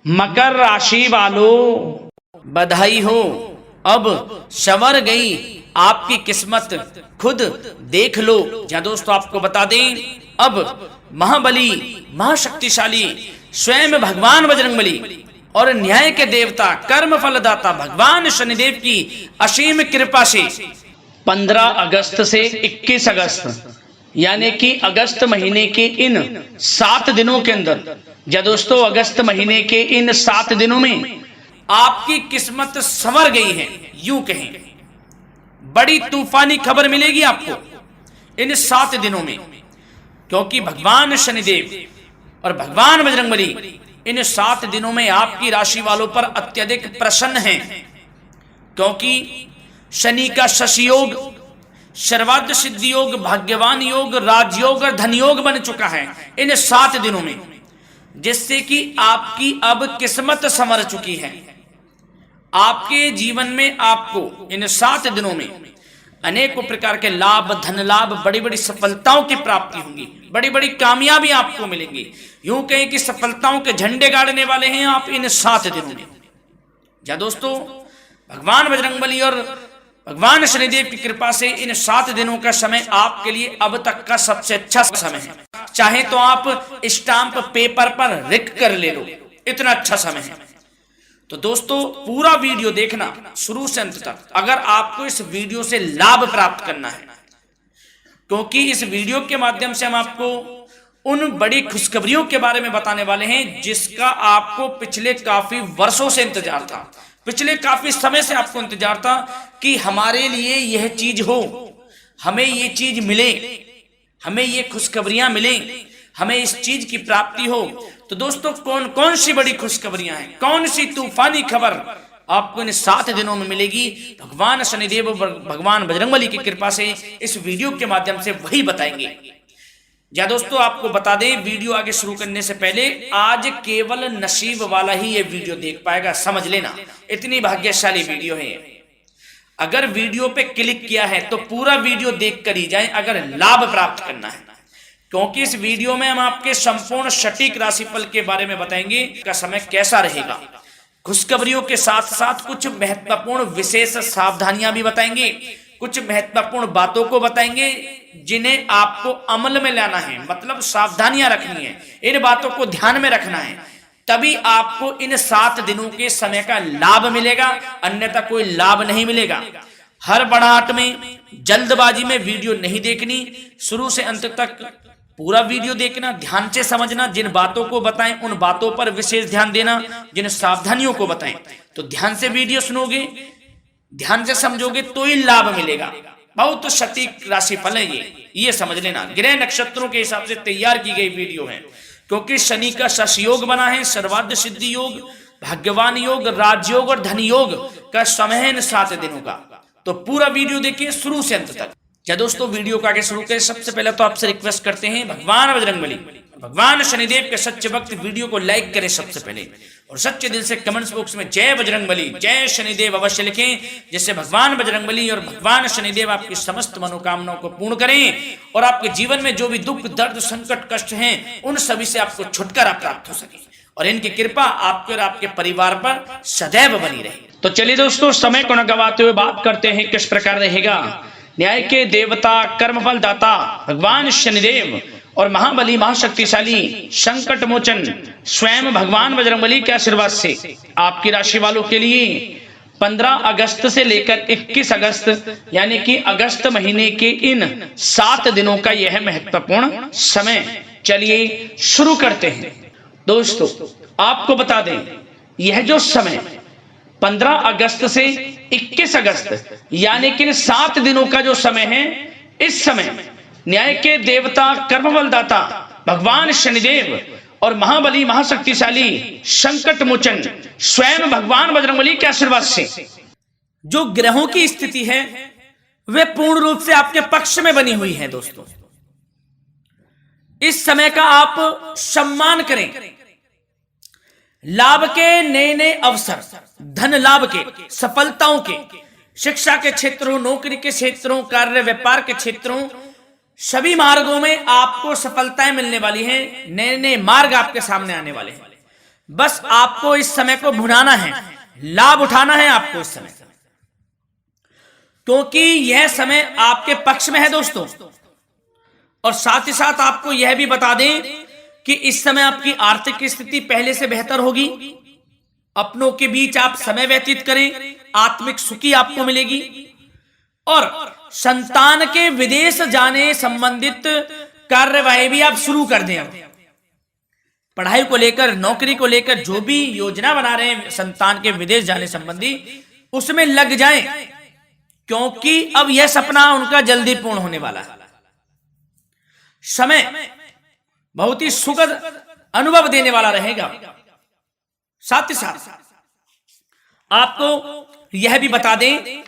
मकर राशि वालों, बधाई हो, अब संवर गई आपकी किस्मत, खुद देख लो। या दोस्तों आपको बता दें, अब महाबली महाशक्तिशाली स्वयं भगवान बजरंगबली और न्याय के देवता कर्म फलदाता भगवान शनिदेव की असीम कृपा से 15 अगस्त से 21 अगस्त यानी कि अगस्त महीने के इन 7 दिनों के अंदर, या दोस्तों अगस्त महीने के इन 7 दिनों में आपकी किस्मत संवर गई है। यूं कहें, बड़ी तूफानी खबर मिलेगी आपको इन 7 दिनों में, क्योंकि भगवान शनिदेव और भगवान बजरंगबली इन 7 दिनों में आपकी राशि वालों पर अत्यधिक प्रसन्न हैं, क्योंकि शनि का शशि योग, सर्वार्थ सिद्धि योग, भाग्यवान योग, राजयोग और धन योग बन चुका है इन 7 दिनों में, जिससे कि आपकी अब किस्मत संवर चुकी है। आपके जीवन में आपको इन 7 दिनों में अनेकों प्रकार के लाभ, धन लाभ, बड़ी बड़ी सफलताओं की प्राप्ति होगी, बड़ी बड़ी कामयाबी आपको मिलेंगी। यूं कहें कि सफलताओं के झंडे गाड़ने वाले हैं आप इन 7 दिनों में। या दोस्तों भगवान बजरंगबली और भगवान शनिदेव की कृपा से इन 7 दिनों का समय आपके लिए अब तक का सबसे अच्छा समय है। चाहे तो आप स्टाम्प पेपर पर लिख कर ले लो, इतना अच्छा समय है। तो दोस्तों पूरा वीडियो देखना शुरू से अंत तक, अगर आपको इस वीडियो से लाभ प्राप्त करना है, क्योंकि इस वीडियो के माध्यम से हम आपको उन बड़ी खुशखबरियों के बारे में बताने वाले हैं जिसका आपको पिछले काफी वर्षों से इंतजार था, पिछले काफी समय से आपको इंतजार था कि हमारे लिए यह चीज हो, हमें ये चीज मिले, हमें ये खुशखबरियां मिले, हमें इस चीज की प्राप्ति हो। तो दोस्तों कौन कौन सी बड़ी खुशखबरियां हैं, कौन सी तूफानी खबर आपको इन 7 दिनों में मिलेगी, भगवान शनिदेव और भगवान बजरंगबली की कृपा से इस वीडियो के माध्यम से वही बताएंगे। या दोस्तों आपको बता दें, वीडियो आगे शुरू करने से पहले आज केवल नसीब वाला ही ये वीडियो देख पाएगा, समझ लेना, इतनी भाग्यशाली वीडियो है। अगर वीडियो पे क्लिक किया है तो पूरा वीडियो देख कर ही जाए अगर लाभ प्राप्त करना है, क्योंकि इस वीडियो में हम आपके संपूर्ण सटीक राशिफल के बारे में बताएंगे का समय कैसा रहेगा। खुशखबरियों के साथ साथ कुछ महत्वपूर्ण विशेष सावधानियां भी बताएंगे, कुछ महत्वपूर्ण बातों को बताएंगे जिन्हें आपको अमल में लाना है, मतलब सावधानियां रखनी है, इन बातों को ध्यान में रखना है, तभी आपको इन 7 दिनों के समय का लाभ मिलेगा, अन्यथा कोई लाभ नहीं मिलेगा। हड़बड़ाहट में, जल्दबाजी में वीडियो नहीं देखनी, शुरू से अंत तक पूरा वीडियो देखना, ध्यान से समझना, जिन बातों को बताएं उन बातों पर विशेष ध्यान देना, जिन सावधानियों को बताएं तो ध्यान से वीडियो सुनोगे, ध्यान से समझोगे तो ही लाभ मिलेगा। बहुत सटीक राशिफल है ये समझ लेना, ग्रह नक्षत्रों के हिसाब से तैयार की गई वीडियो है, क्योंकि शनि का शशि योग बना है, सर्वार्थ सिद्धि योग, भाग्यवान योग, राजयोग और धन योग का समय है इन 7 दिनों का। तो पूरा वीडियो देखिए शुरू से अंत तक। या दोस्तों वीडियो को आगे शुरू करें, सबसे पहले तो आपसे रिक्वेस्ट करते हैं, भगवान बजरंगबली, भगवान शनिदेव के सच्चे भक्त वीडियो को लाइक करें सबसे पहले, और सच्चे दिल से कमेंट्स बॉक्स में जय बजरंगबली, जय शनिदेव अवश्य लिखें, जिससे भगवान बजरंगबली और भगवान शनिदेव आपकी समस्त मनोकामनाओं को पूर्ण करें और आपके जीवन में जो भी दुख, दर्द, संकट, कष्ट हैं उन सभी से आपको छुटकारा प्राप्त हो सके और इनकी कृपा आपके और आपके परिवार पर सदैव बनी रहे। तो चलिए दोस्तों समय को न गवाते हुए बात करते हैं किस प्रकार रहेगा न्याय के देवता, कर्मफल दाता भगवान शनिदेव और महाबली महाशक्तिशाली संकट मोचन स्वयं भगवान बजरंगबली के आशीर्वाद से आपकी राशि वालों के लिए 15 अगस्त से लेकर 21 अगस्त यानी कि अगस्त महीने के इन 7 दिनों का यह महत्वपूर्ण समय। चलिए शुरू करते हैं। दोस्तों आपको बता दें, यह जो समय 15 अगस्त से 21 अगस्त यानी कि 7 दिनों का जो समय है, इस समय न्याय के देवता, कर्मबल दाता भगवान शनिदेव और महाबली महाशक्तिशाली संकट मोचन स्वयं भगवान बजरंगबली के आशीर्वाद से जो ग्रहों की स्थिति है वे पूर्ण रूप से आपके पक्ष में बनी हुई है। दोस्तों इस समय का आप सम्मान करें, लाभ के नए नए अवसर, धन लाभ के, सफलताओं के, शिक्षा के क्षेत्रों, नौकरी के क्षेत्रों, कार्य व्यापार के क्षेत्रों, सभी मार्गों में आपको सफलताएं मिलने वाली हैं, नए नए मार्ग आपके सामने आने वाले हैं। बस आपको इस समय को भुनाना है, लाभ उठाना है आपको इस समय, क्योंकि यह समय आपके पक्ष में है दोस्तों। और साथ ही साथ आपको यह भी बता दें कि इस समय आपकी आर्थिक स्थिति पहले से बेहतर होगी, अपनों के बीच आप समय व्यतीत करें, आत्मिक सुखी आपको मिलेगी। और संतान के विदेश जाने संबंधित कार्यवाही भी आप शुरू कर दें। पढ़ाई को लेकर, नौकरी को लेकर जो भी योजना बना रहे हैं संतान के विदेश जाने संबंधी, उसमें लग जाएं, क्योंकि अब यह सपना उनका जल्दी पूर्ण होने वाला है। समय बहुत ही सुखद अनुभव देने वाला रहेगा। साथ ही साथ आपको यह भी बता दें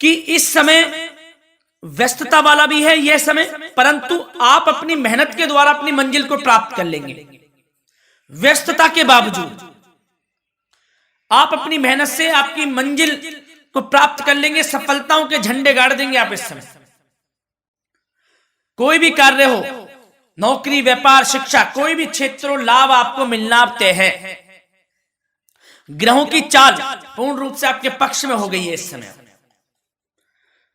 कि इस समय व्यस्तता वाला भी है यह समय, परंतु आप अपनी मेहनत के द्वारा अपनी मंजिल को प्राप्त कर लेंगे। व्यस्तता के बावजूद आप अपनी मेहनत से आपकी मंजिल को प्राप्त कर लेंगे, सफलताओं के झंडे गाड़ देंगे आप इस समय। कोई भी कार्य हो, नौकरी, व्यापार, शिक्षा, कोई भी क्षेत्र, लाभ आपको मिलना तय है। ग्रहों की चाल पूर्ण रूप से आपके पक्ष में हो गई है इस समय।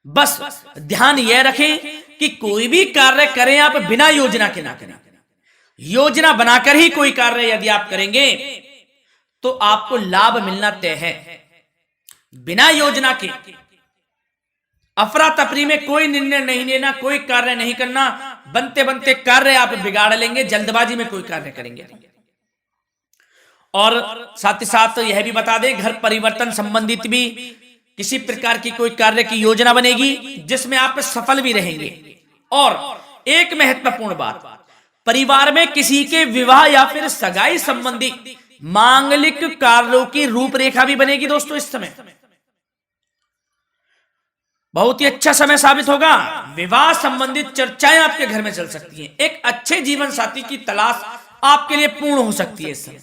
बस ध्यान यह रखें कि कोई भी कार्य करें आप बिना योजना के ना करें। योजना बनाकर ही कोई कार्य यदि आप करेंगे तो आपको लाभ मिलना तय है। बिना योजना के अफरा तफरी में कोई निर्णय नहीं लेना, कोई कार्य नहीं करना, बनते बनते कार्य आप बिगाड़ लेंगे, जल्दबाजी में कोई कार्य करेंगे। और साथ ही साथ यह भी बता दें, घर परिवर्तन संबंधित भी किसी प्रकार की कोई कार्य की योजना बनेगी जिसमें आप सफल भी रहेंगे। और एक महत्वपूर्ण बात, परिवार में किसी के विवाह या फिर सगाई संबंधी मांगलिक कार्यों की रूपरेखा भी बनेगी दोस्तों। इस समय बहुत ही अच्छा समय साबित होगा। विवाह संबंधित चर्चाएं आपके घर में चल सकती हैं। एक अच्छे जीवन साथी की तलाश आपके लिए पूर्ण हो सकती है इस समय।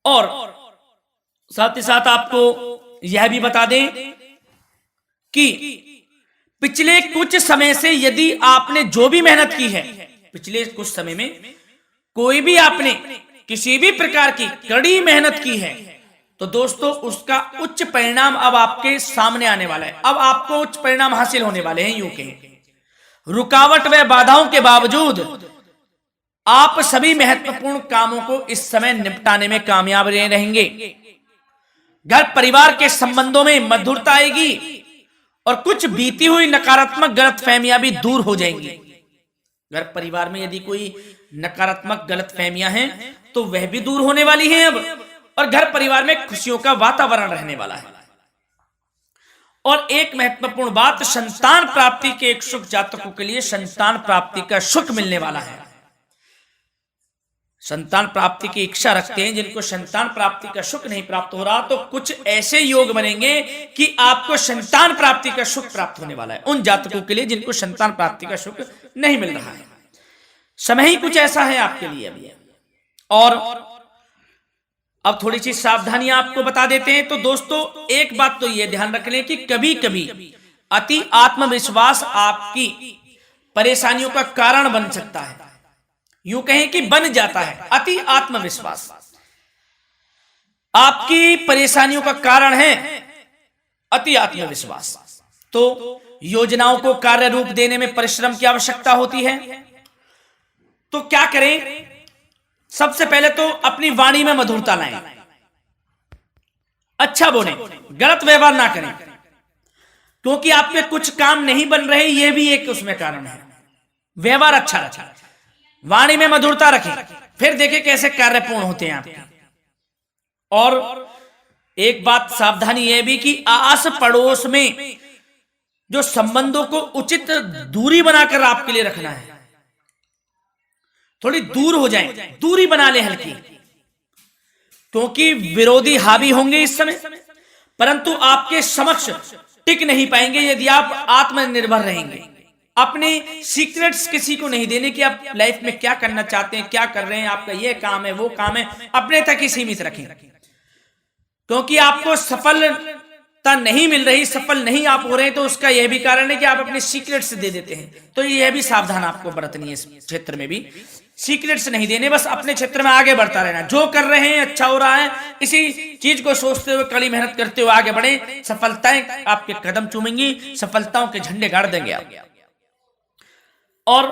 और साथ ही साथ आपको यह भी बता दें कि पिछले कुछ समय से यदि आपने जो भी मेहनत की है, पिछले कुछ समय में कोई भी आपने किसी भी प्रकार की कड़ी मेहनत की है, तो दोस्तों उसका उच्च परिणाम अब आपके सामने आने वाला है। अब आपको उच्च परिणाम हासिल होने वाले हैं। यूं कहें रुकावट व बाधाओं के बावजूद आप सभी महत्वपूर्ण कामों को इस समय निपटाने में कामयाब रहेंगे। घर परिवार के संबंधों में मधुरता आएगी और कुछ बीती हुई नकारात्मक गलतफहमियां भी दूर हो जाएंगी। घर परिवार में यदि कोई नकारात्मक गलतफहमियां हैं तो वह भी दूर होने वाली हैं अब, और घर परिवार में खुशियों का वातावरण रहने वाला है। और एक महत्वपूर्ण बात, संतान प्राप्ति के इच्छुक जातकों के लिए संतान प्राप्ति का सुख मिलने वाला है। संतान प्राप्ति की इच्छा रखते हैं जिनको संतान प्राप्ति का सुख नहीं प्राप्त हो रहा, तो कुछ ऐसे योग बनेंगे कि आपको संतान प्राप्ति का सुख प्राप्त होने वाला है। उन जातकों के लिए जिनको संतान प्राप्ति का सुख नहीं मिल रहा है, समय ही कुछ ऐसा है आपके लिए अभी। और अब थोड़ी सी सावधानियां आपको बता देते हैं। तो दोस्तों एक बात तो यह ध्यान रख लें कि कभी कभी अति आत्मविश्वास आपकी परेशानियों का कारण बन सकता है। यूं कहें कि बन जाता है। अति आत्मविश्वास आपकी परेशानियों का कारण है। अति आत्मविश्वास तो योजनाओं को कार्य रूप देने में परिश्रम की आवश्यकता होती है। तो क्या करें? सबसे पहले तो अपनी वाणी में मधुरता लाएं, अच्छा बोलें, गलत व्यवहार ना करें, क्योंकि आप पे कुछ काम नहीं बन रहे, यह भी एक उसमें कारण है। व्यवहार अच्छा रखें, वाणी में मधुरता रखें, फिर देखें कैसे कार्य पूर्ण होते हैं आपके। और एक बात सावधानी यह भी कि आस पड़ोस में जो संबंधों को उचित दूरी बनाकर आपके लिए रखना है। थोड़ी दूर हो जाएं, दूरी बना ले हल्की, क्योंकि विरोधी हावी होंगे इस समय, परंतु आपके समक्ष टिक नहीं पाएंगे यदि आप आत्मनिर्भर रहेंगे। अपने सीक्रेट्स किसी को नहीं देने कि आप लाइफ में क्या करना चाहते हैं, क्या कर रहे हैं, आपका ये काम है, वो काम है, अपने तक ही सीमित रखें, क्योंकि आपको सफलता नहीं मिल रही, सफल नहीं आप हो रहे हैं, तो उसका यह भी कारण है कि आप अपने सीक्रेट्स दे देते हैं। तो यह भी सावधान आपको बरतनी है इस क्षेत्र में भी। सीक्रेट्स नहीं देने, बस अपने क्षेत्र में आगे बढ़ता रहना। जो कर रहे हैं अच्छा हो रहा है, इसी चीज को सोचते हुए कड़ी मेहनत करते हुए आगे बढ़े। सफलताएं आपके कदम चूमेंगी, सफलताओं के झंडे गाड़ देंगे आप। और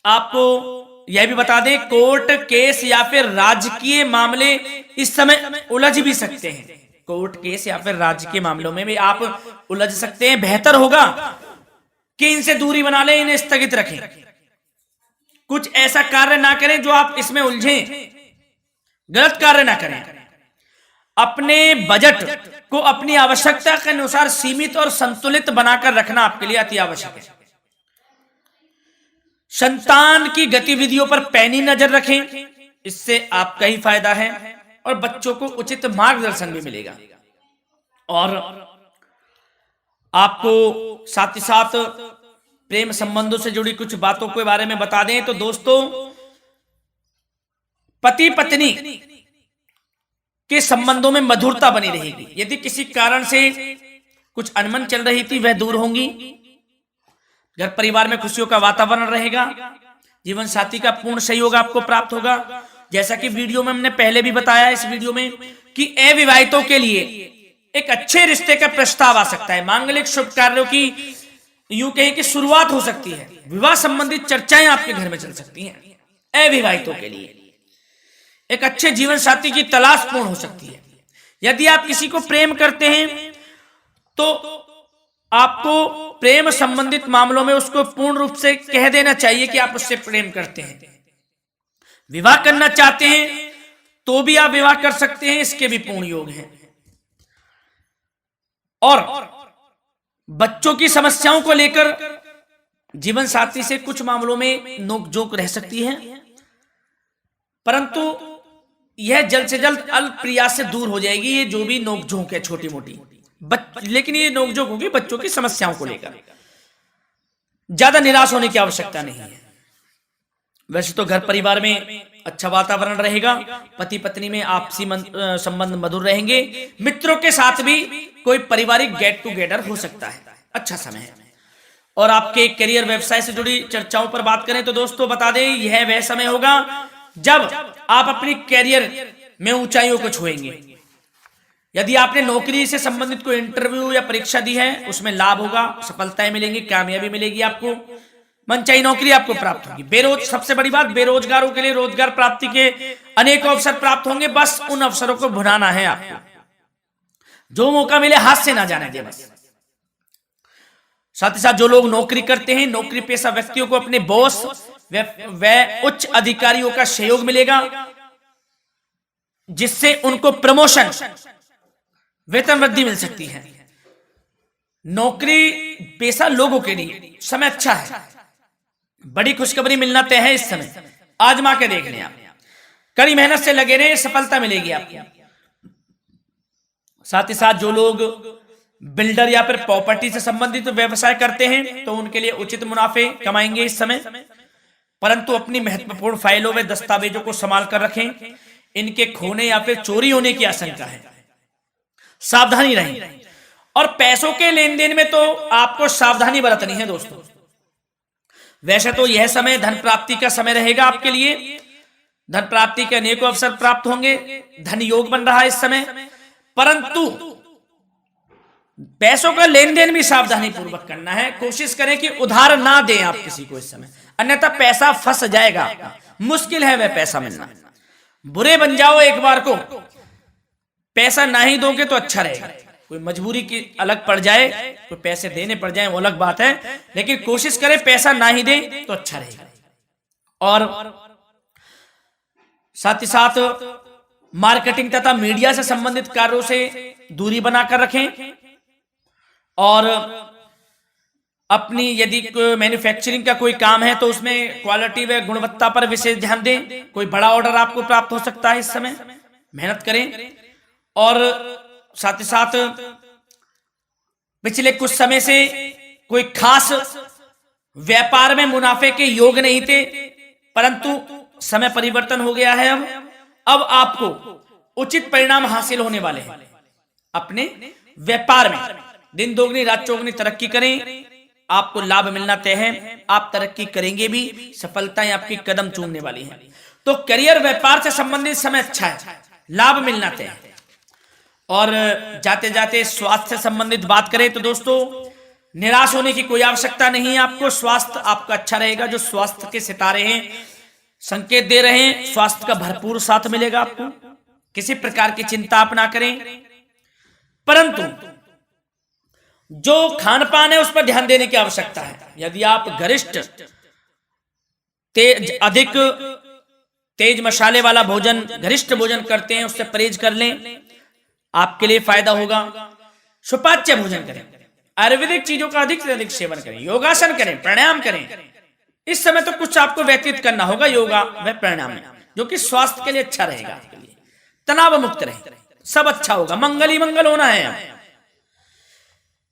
आपको यह भी बता दें, कोर्ट केस या फिर राजकीय मामले इस समय उलझ भी सकते हैं। कोर्ट केस या फिर राजकीय मामलों में भी आप उलझ सकते हैं। बेहतर होगा कि इनसे दूरी बना लें, इन्हें स्थगित रखें। कुछ ऐसा कार्य ना करें जो आप इसमें उलझें, गलत कार्य ना करें। अपने बजट को अपनी आवश्यकता के अनुसार सीमित और संतुलित बनाकर रखना आपके लिए अति आवश्यक है। संतान की गतिविधियों पर पैनी नजर रखें, इससे आपका ही फायदा है और बच्चों को उचित मार्गदर्शन भी मिलेगा। और आपको साथ ही साथ प्रेम संबंधों से जुड़ी कुछ बातों के बारे में बता दें तो दोस्तों, पति पत्नी के संबंधों में मधुरता बनी रहेगी। यदि किसी कारण से कुछ अनबन चल रही थी वह दूर होंगी। घर परिवार में खुशियों का वातावरण रहेगा। जीवन साथी का पूर्ण सहयोग आपको प्राप्त होगा। जैसा कि वीडियो में हमने पहले भी बताया इस वीडियो में कि अविवाहितों के लिए एक अच्छे रिश्ते का प्रस्ताव आ सकता है। मांगलिक शुभ कार्यों की यूं कहें कि शुरुआत हो सकती है। विवाह संबंधित चर्चाएं आपके घर में चल सकती हैं। अविवाहितों के लिए एक अच्छे जीवन साथी की तलाश पूर्ण हो सकती है। यदि आप किसी को प्रेम करते हैं तो आपको प्रेम संबंधित मामलों में उसको पूर्ण रूप से कह देना चाहिए कि आप उससे प्रेम करते हैं। विवाह करना चाहते हैं तो भी आप विवाह कर सकते हैं, इसके भी पूर्ण योग हैं। और बच्चों की समस्याओं को लेकर जीवन साथी से कुछ मामलों में नोकझोंक रह सकती है, परंतु यह जल्द से जल्द अल्प प्रयास से दूर हो जाएगी। ये जो भी नोकझोंक है छोटी मोटी, लेकिन ये नोकझोंक होगी बच्चों की समस्याओं को लेकर। ज्यादा निराश होने की आवश्यकता नहीं है। वैसे तो घर परिवार में अच्छा वातावरण रहेगा। पति पत्नी में आपसी संबंध मधुर रहेंगे। मित्रों के साथ भी कोई पारिवारिक गेट टुगेदर हो सकता है। अच्छा समय है। और आपके करियर व्यवसाय से जुड़ी चर्चाओं पर बात करें तो दोस्तों बता दें, यह वह समय होगा जब आप अपनी करियर में ऊंचाइयों को छुएंगे। यदि आपने नौकरी से संबंधित कोई इंटरव्यू या परीक्षा दी है, उसमें लाभ होगा, सफलताएं मिलेंगी, कामयाबी मिलेगी, आपको मनचाही नौकरी आपको प्राप्त होगी। सबसे बड़ी बात, बेरोजगारों के लिए रोजगार प्राप्ति के अनेक अवसर प्राप्त होंगे। बस उन अवसरों को भुनाना है आपको। जो मौका मिले हाथ से ना जाने दे बस। साथ ही साथ जो लोग नौकरी करते हैं, नौकरी पेशा व्यक्तियों को अपने बॉस व उच्च अधिकारियों का सहयोग मिलेगा, जिससे उनको प्रमोशन, वेतन वृद्धि मिल सकती है। नौकरी पेशा लोगों के लिए समय अच्छा है। बड़ी खुशखबरी मिलना तय है इस समय। आजमा के देख लें आप। कड़ी मेहनत से लगे रहे, सफलता मिलेगी आपको। साथ ही साथ जो लोग बिल्डर या फिर प्रॉपर्टी से संबंधित व्यवसाय करते हैं तो उनके लिए उचित मुनाफे कमाएंगे इस समय, परंतु अपनी महत्वपूर्ण फाइलों में दस्तावेजों को संभाल कर रखें। इनके खोने या फिर चोरी होने की आशंका है, सावधानी रहें। और पैसों के लेन देन में तो आपको सावधानी बरतनी है दोस्तों। वैसे तो यह समय धन प्राप्ति का समय रहेगा आपके लिए। धन प्राप्ति के अनेकों अवसर प्राप्त होंगे। धन योग बन रहा है इस समय, परंतु पैसों का लेन देन भी सावधानी पूर्वक करना है। कोशिश करें कि उधार ना दें आप किसी को इस समय, अन्यथा पैसा फंस जाएगा आपका। मुश्किल है वह पैसा मिलना। बुरे बन जाओ एक बार को, पैसा ना ही दोगे तो अच्छा रहेगा। कोई मजबूरी की अलग पड़ जाए तो पैसे देने पड़ जाए वो अलग बात है, लेकिन कोशिश करें पैसा ना ही दें तो अच्छा रहेगा। और साथ ही साथ मार्केटिंग तथा मीडिया से संबंधित कार्यों से दूरी बनाकर रखें। और अपनी यदि मैन्युफैक्चरिंग का कोई काम है तो उसमें क्वालिटी व गुणवत्ता पर विशेष ध्यान दें। कोई बड़ा ऑर्डर आपको प्राप्त हो सकता है इस समय, मेहनत करें। और साथ ही साथ पिछले कुछ समय से कोई खास व्यापार में मुनाफे के योग नहीं थे, परंतु समय परिवर्तन हो गया है। अब आपको उचित परिणाम हासिल होने वाले हैं। अपने व्यापार में दिन दोगुनी रात चौगुनी तरक्की करें। आपको लाभ मिलना तय है, आप तरक्की करेंगे भी, सफलताएं आपकी कदम चूमने वाली हैं। तो करियर व्यापार से संबंधित समय अच्छा है, लाभ मिलना तय है। और जाते जाते स्वास्थ्य से संबंधित बात करें तो दोस्तों निराश होने की कोई आवश्यकता नहीं है आपको। स्वास्थ्य आपका अच्छा रहेगा। जो स्वास्थ्य के सितारे हैं संकेत दे रहे हैं, स्वास्थ्य का भरपूर साथ मिलेगा आपको। किसी प्रकार की चिंता आप ना करें, परंतु जो खान पान है उस पर ध्यान देने की आवश्यकता है। यदि आप गरिष्ठ अधिक तेज मसाले वाला भोजन, गरिष्ठ भोजन करते हैं, उससे परहेज कर लें, आपके लिए फायदा होगा। सुपाच्य भोजन करें, आयुर्वेदिक चीजों का अधिक से अधिक सेवन करें, योगासन करें, प्राणायाम करें। इस समय तो कुछ आपको व्यतीत करना होगा योगा व प्राणायाम में, जो कि स्वास्थ्य के लिए अच्छा रहेगा, आपके लिए तनाव मुक्त रहे, सब अच्छा होगा, मंगल ही मंगल होना है।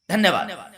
धन्यवाद।